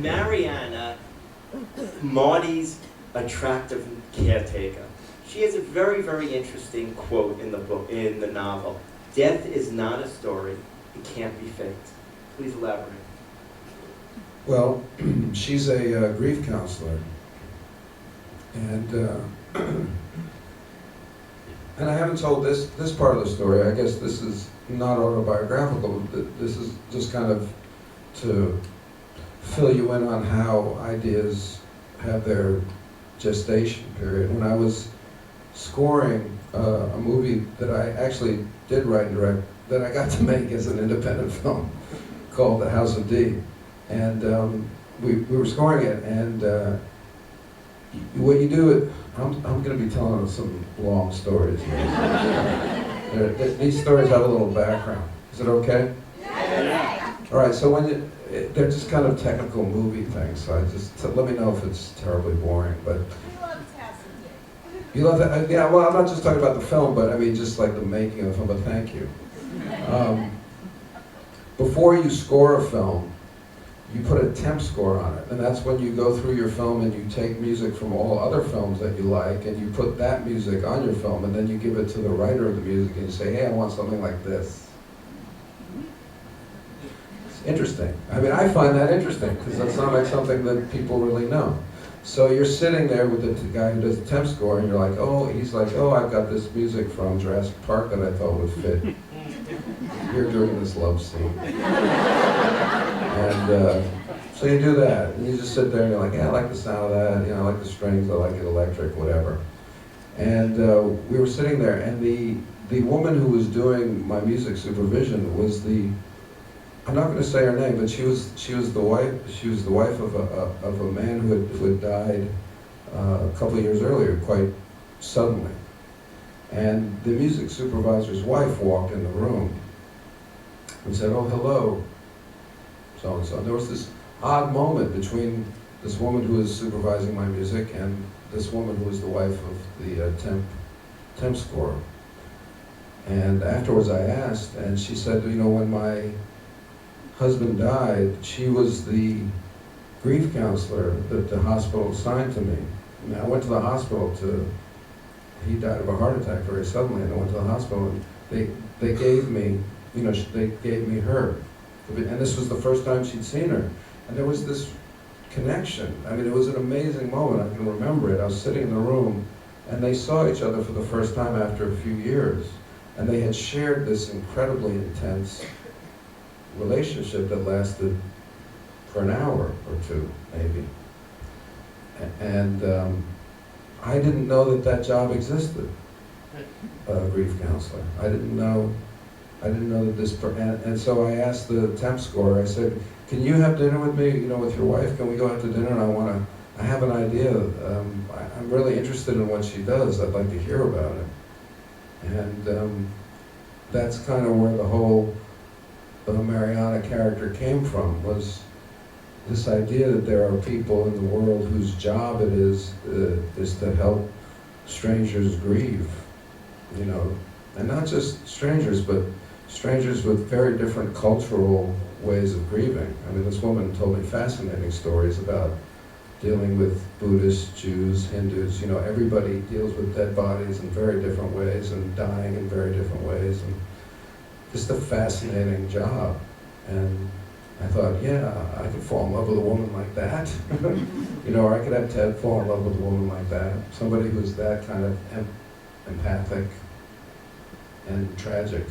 And Mariana, Marty's attractive caretaker, she has a very, very interesting quote in the book, in the novel. Death is not a story. It can't be faked. Please elaborate. Well, she's a grief counselor, and I haven't told this part of the story. I guess this is not autobiographical. This is just kind of to fill you in on how ideas have their gestation period. When I was scoring a movie that I actually did write and direct, that I got to make as an independent film called The House of D. And we were scoring it, and what you do, I'm going to be telling some long stories here. These stories have a little background. Is it okay? Yeah. All right, so they're just kind of technical movie things, so let me know if it's terribly boring. But We love House of D. you love that? Yeah, well, I'm not just talking about the film, but I mean just like the making of the film, but thank you. Before you score a film, you put a temp score on it, and that's when you go through your film and you take music from all other films that you like, and you put that music on your film, and then you give it to the writer of the music, and you say, hey, I want something like this. It's interesting. I mean, I find that interesting, because that's not like something that people really know. So you're sitting there with the guy who does the temp score, and you're like, oh, he's like, oh, I've got this music from Jurassic Park that I thought would fit here during this love scene. And so you do that, and you just sit there and you're like, yeah, I like the sound of that, you know, I like the strings, I like it electric, whatever. And we were sitting there, and the woman who was doing my music supervision was I'm not going to say her name, but she was the wife of a man who had died a couple of years earlier, quite suddenly. And the music supervisor's wife walked in the room and said, oh, hello, so-and-so. And there was this odd moment between this woman who was supervising my music and this woman who was the wife of the temp scorer. And afterwards I asked, and she said, you know, when my husband died, she was the grief counselor that the hospital assigned to me. And I went to the hospital he died of a heart attack very suddenly, and I went to the hospital, and they gave me, you know, they gave me her. And this was the first time she'd seen her. And there was this connection. I mean, it was an amazing moment. I can remember it. I was sitting in the room, and they saw each other for the first time after a few years. And they had shared this incredibly intense relationship that lasted for an hour or two, maybe. And I didn't know that job existed, grief counselor. I didn't know that this, and so I asked the temp scorer, I said, can you have dinner with me, you know, with your wife? Can we go out to dinner? And I have an idea. I'm really interested in what she does. I'd like to hear about it. And that's kind of where the whole Mariana character came from, was this idea that there are people in the world whose job it is to help strangers grieve, you know, and not just strangers, but strangers with very different cultural ways of grieving. I mean, this woman told me fascinating stories about dealing with Buddhists, Jews, Hindus, you know, everybody deals with dead bodies in very different ways and dying in very different ways, and just a fascinating job. And I thought, yeah, I could fall in love with a woman like that. You know, or I could have Ted fall in love with a woman like that. Somebody who's that kind of empathic and tragic.